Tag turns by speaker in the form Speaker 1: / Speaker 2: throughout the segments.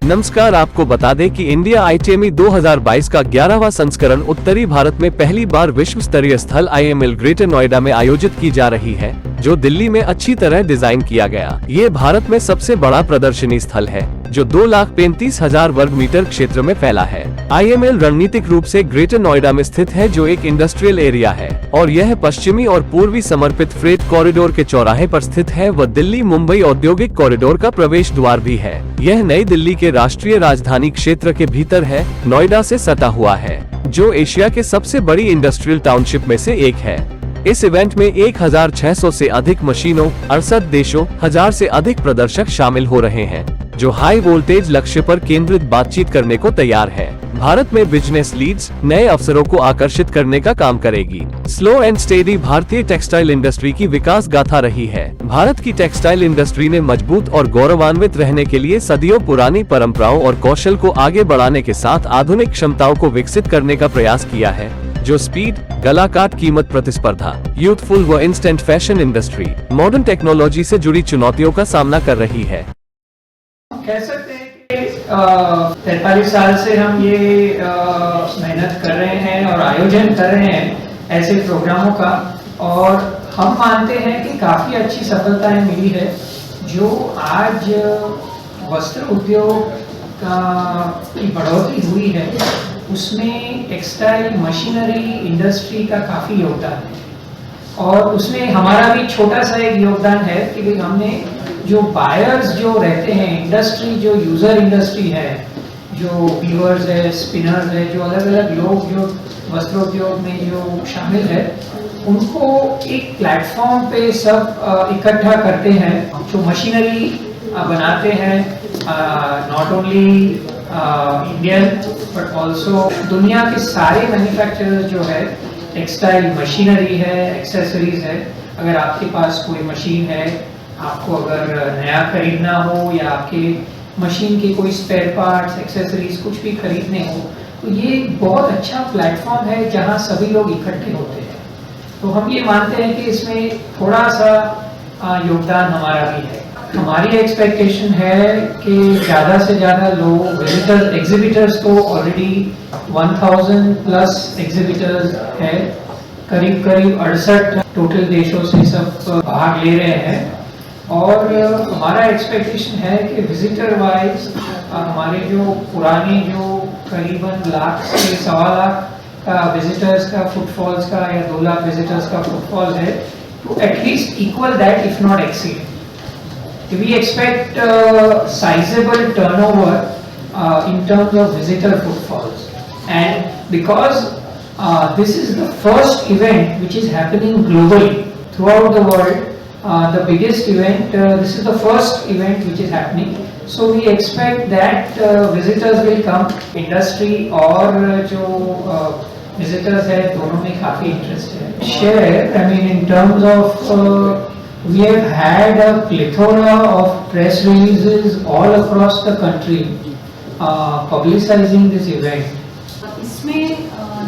Speaker 1: नमस्कार, आपको बता दें कि इंडिया ITME 2022 का 11वां संस्करण उत्तरी भारत में पहली बार विश्व स्तरीय स्थल IML ग्रेटर नोएडा में आयोजित की जा रही है, जो दिल्ली में अच्छी तरह डिजाइन किया गया। ये भारत में सबसे बड़ा प्रदर्शनी स्थल है, जो 2,35,000 वर्ग मीटर क्षेत्र में फैला है। IML रणनीतिक रूप से ग्रेटर नोएडा में स्थित है, जो एक इंडस्ट्रियल एरिया है, और यह पश्चिमी और पूर्वी समर्पित फ्रेट कॉरिडोर के चौराहे पर स्थित है व दिल्ली मुंबई औद्योगिक कॉरिडोर का प्रवेश द्वार भी है। यह नई दिल्ली के राष्ट्रीय राजधानी क्षेत्र के भीतर है, नोएडा से सटा हुआ है, जो एशिया के सबसे बड़ी इंडस्ट्रियल टाउनशिप में से एक है। इस इवेंट में 1,600 से अधिक मशीनों, 68 देशों, 1000 से अधिक प्रदर्शक शामिल हो रहे हैं, जो हाई वोल्टेज लक्ष्य पर केंद्रित बातचीत करने को तैयार है। भारत में बिजनेस लीड्स नए अवसरों को आकर्षित करने का काम करेगी। स्लो एंड स्टेडी भारतीय टेक्सटाइल इंडस्ट्री की विकास गाथा रही है। भारत की टेक्सटाइल इंडस्ट्री ने मजबूत और गौरवान्वित रहने के लिए सदियों पुरानी परंपराओं और कौशल को आगे बढ़ाने के साथ आधुनिक क्षमताओं को विकसित करने का प्रयास किया है, जो स्पीड, गलाकाट कीमत प्रतिस्पर्धा, यूथफुल व instant fashion industry modern technology से जुड़ी चुनौतियों का सामना कर रही है।
Speaker 2: कह सकते हैं कि 43 साल से हम ये मेहनत कर रहे हैं और आयोजन कर रहे हैं ऐसे प्रोग्रामों का, और हम मानते हैं कि काफ़ी अच्छी सफलताएं मिली है। जो आज वस्त्र उद्योग की बढ़ोतरी हुई है, उसमें टेक्सटाइल मशीनरी इंडस्ट्री का काफ़ी योगदान है, और उसमें हमारा भी छोटा सा एक योगदान है कि भाई हमने जो बायर्स जो रहते हैं, इंडस्ट्री जो यूज़र इंडस्ट्री है, जो वीवर्स है, स्पिनर्स है, जो अलग अलग लोग जो वस्त्रोद्योग में जो शामिल है, उनको एक प्लेटफॉर्म पे सब इकट्ठा करते हैं, जो मशीनरी बनाते हैं, not only Indian but also दुनिया के सारे मैन्युफैक्चरर्स जो है, टेक्सटाइल मशीनरी है, एक्सेसरीज है। अगर आपके पास कोई मशीन है, आपको अगर नया खरीदना हो या आपके मशीन के कोई स्पेयर पार्ट्स, एक्सेसरीज कुछ भी खरीदने हो, तो ये बहुत अच्छा प्लेटफॉर्म है जहां सभी लोग इकट्ठे होते हैं। तो हम ये मानते हैं कि इसमें थोड़ा सा योगदान हमारा भी है। हमारी एक्सपेक्टेशन है कि ज़्यादा से ज़्यादा लोग विजिटर्स, एग्जिबिटर्स तो ऑलरेडी 1000 प्लस एग्जिबिटर्स है, करीब 68 टोटल देशों से सब भाग ले रहे हैं, और हमारा एक्सपेक्टेशन है कि विजिटर वाइज हमारे जो पुराने जो करीबन लाख से 1.25 लाख का विजिटर्स का फुटफॉल्स का या 2 लाख विजिटर्स का फुटफॉल है, तो at least equal that if not exceed. We expect sizable turnover in terms of visitor footfalls, and because this is the first event which is happening globally throughout the world, the biggest event, this is the first event which is happening, so we expect that visitors will come. Industry और जो visitors है, दोनों में काफी interest है। Share, I mean in terms of we have had a plethora of press releases all across the country publicizing this event.
Speaker 3: इसमें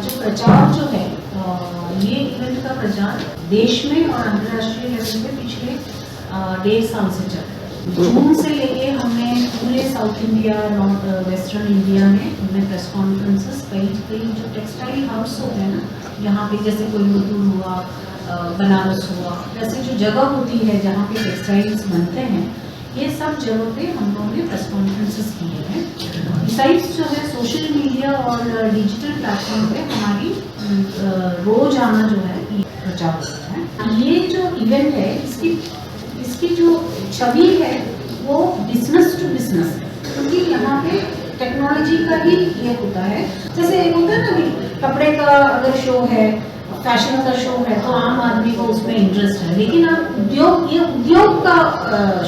Speaker 3: जो प्रचार जो है, ये इवेंट का प्रचार देश में और अंतर्राष्ट्रीय लेवल पे पिछले 1.5 साल से चल रहा है। जून से लेके हमने पूरे south India, north western India में हमने प्रेस कॉन्फ्रेंसेस, कई जो टेक्सटाइल हाउस होते हैं ना, यहाँ पे जैसे कोयम्बटूर हुआ, बनारस हुआ, वैसे जो जगह होती है जहाँ पे टेक्सटाइल्स बनते हैं, ये सब जगह पे हम लोगों ने प्रेस कॉन्फ्रेंसेस किए हैं। बिसाइड्स जो है सोशल मीडिया और डिजिटल प्लेटफॉर्म पे हमारी रोज आना जो है प्रचार होता है। ये जो इवेंट है, इसकी जो छवि है वो बिजनेस टू बिजनेस है, क्योंकि यहाँ पे टेक्नोलॉजी का ही ये होता है। जैसे एक होता है ना कि कपड़े का अगर शो है, फैशन का शो है, तो आम आदमी को उसमें इंटरेस्ट है, लेकिन अब ये उद्योग का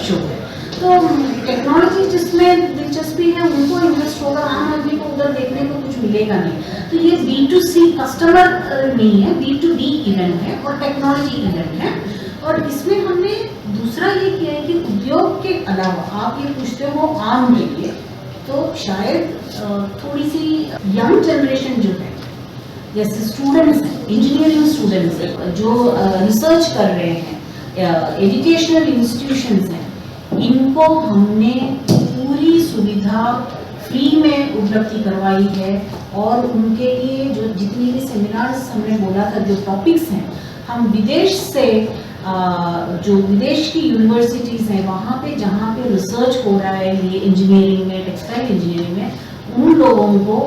Speaker 3: शो है, तो टेक्नोलॉजी जिसमें दिलचस्पी है उनको इंटरेस्ट होगा, आम आदमी को उधर देखने को कुछ मिलेगा नहीं। तो ये B2C कस्टमर नहीं है, B2B इवेंट है और टेक्नोलॉजी इवेंट है। और इसमें हमने दूसरा ये किया है कि उद्योग के अलावा आप ये पूछते हो आम के लिए, तो शायद थोड़ी सी यंग जनरेशन जो है, जैसे स्टूडेंट्स हैं, इंजीनियरिंग स्टूडेंट्स हैं, जो रिसर्च कर रहे हैं, एजुकेशनल इंस्टीट्यूशंस हैं, इनको हमने पूरी सुविधा फ्री में उपलब्धि करवाई है और उनके लिए जो जितनी भी सेमिनार्स हमने बोला था, जो टॉपिक्स हैं, हम विदेश से जो विदेश की यूनिवर्सिटीज़ हैं वहाँ पे जहाँ पे रिसर्च हो रहा है ये इंजीनियरिंग में, टेक्सटाइल इंजीनियरिंग में, उन लोगों को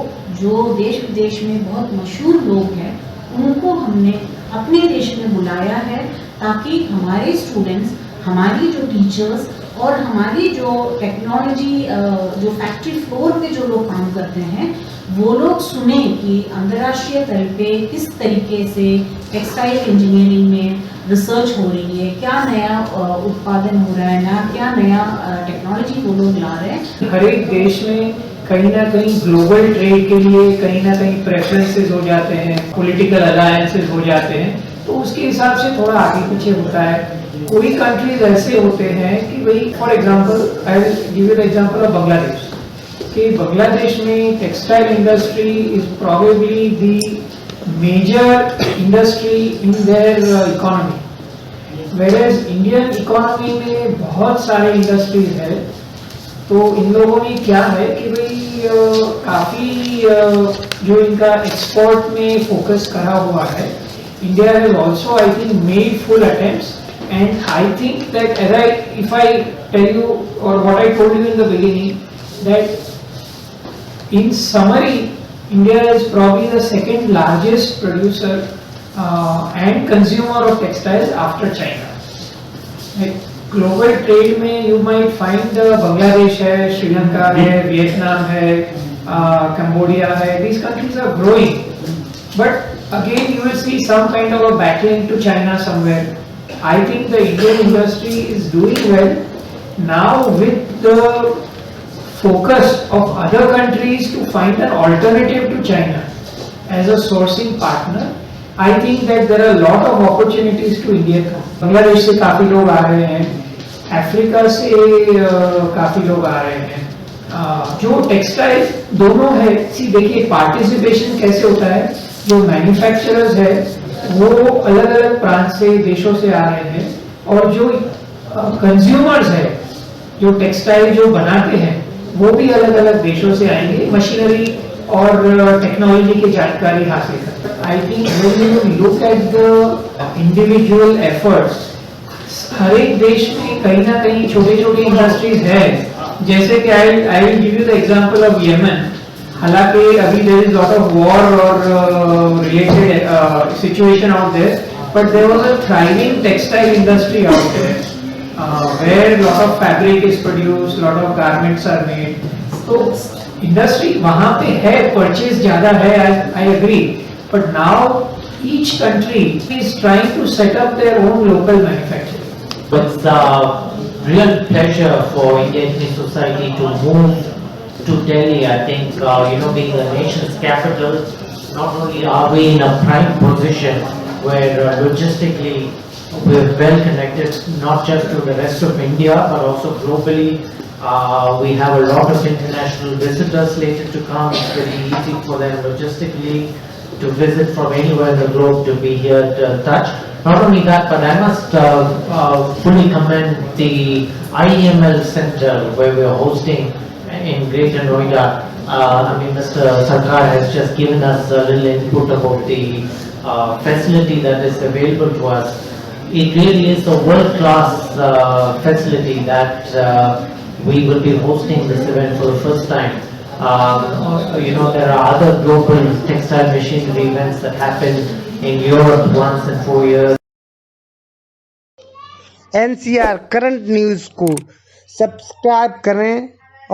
Speaker 3: जो देश विदेश में बहुत मशहूर लोग हैं उनको हमने अपने देश में बुलाया है ताकि हमारे स्टूडेंट्स, हमारी जो टीचर्स और हमारी जो टेक्नोलॉजी जो फैक्ट्री फ्लोर पे जो लोग काम करते हैं वो लोग सुने कि अंतर्राष्ट्रीय तल पे किस तरीके से टेक्सटाइल इंजीनियरिंग में रिसर्च हो रही है, क्या नया उत्पादन हो रहा है, क्या नया टेक्नोलॉजी वो लोग ला रहे हैं।
Speaker 2: हर एक देश में कहीं ना कहीं ग्लोबल ट्रेड के लिए कहीं ना कहीं प्रेफरेंसेस हो जाते हैं, पॉलिटिकल अलायंसेस हो जाते हैं, तो उसके हिसाब से थोड़ा आगे पीछे होता है। कोई कंट्रीज ऐसे होते हैं कि भाई for example I will give you the example of Bangladesh, कि बांग्लादेश में textile industry is probably the major industry in their economy, whereas Indian economy में बहुत सारे इंडस्ट्रीज है। तो इन लोगों में क्या है कि भाई काफ़ी जो इनका एक्सपोर्ट में फोकस करा हुआ है। India has also I think made full attempts and I think that if I tell you or what I told you in the beginning, that in summary India is probably the second largest producer and consumer of textiles after China. Like global trade में you might find Bangladesh है, Sri Lanka है, Vietnam है, Cambodia है, these countries are growing, but again you will see some kind of a backlink to China somewhere. I think the Indian industry is doing well now with the focus of other countries to find an alternative to China as a sourcing partner. I think that there are a lot of opportunities to India. Bangladesh से काफ़ी लोग आ रहे हैं, Africa से काफ़ी लोग आ रहे हैं। जो टेक्सटाइल दोनों है, देखिए पार्टिसिपेशन कैसे होता है, जो मैन्युफैक्चरर्स है वो अलग अलग प्रांत से, देशों से आ रहे हैं, और जो कंज्यूमर्स है, जो टेक्सटाइल जो बनाते हैं वो भी अलग अलग देशों से आएंगे, मशीनरी और टेक्नोलॉजी की जानकारी हासिल करते। I think when you look at the individual efforts, हर एक देश में कहीं ना कहीं छोटे छोटे इंडस्ट्रीज है। जैसे कि I will give you the example of Yemen. हालांकि अभी there is lot of war और related situation out there, but there was a thriving textile industry out there where lot of fabric is produced, lot of garments are made. तो industry वहाँ पे है, purchase ज्यादा है, I agree, but now each country is trying to set up their own local manufacturing.
Speaker 4: It's a real pleasure for Indian society to move to Delhi. I think being the nation's capital, not only are we in a prime position where logistically we're well connected, not just to the rest of India, but also globally. We have a lot of international visitors slated to come. It's very easy for them logistically to visit from anywhere in the globe to be here to touch. Not only that, but I must fully commend the IEML Center where we are hosting in Greater Noida. Mr. Sarkar has just given us a little input about the facility that is available to us. It really is a world-class facility that we will be hosting this event for the first time. There are other global textile machinery events that happen in Europe once in 4 years.
Speaker 5: NCR current news को subscribe करें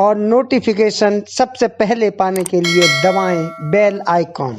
Speaker 5: और notification सबसे पहले पाने के लिए दबाएं bell icon.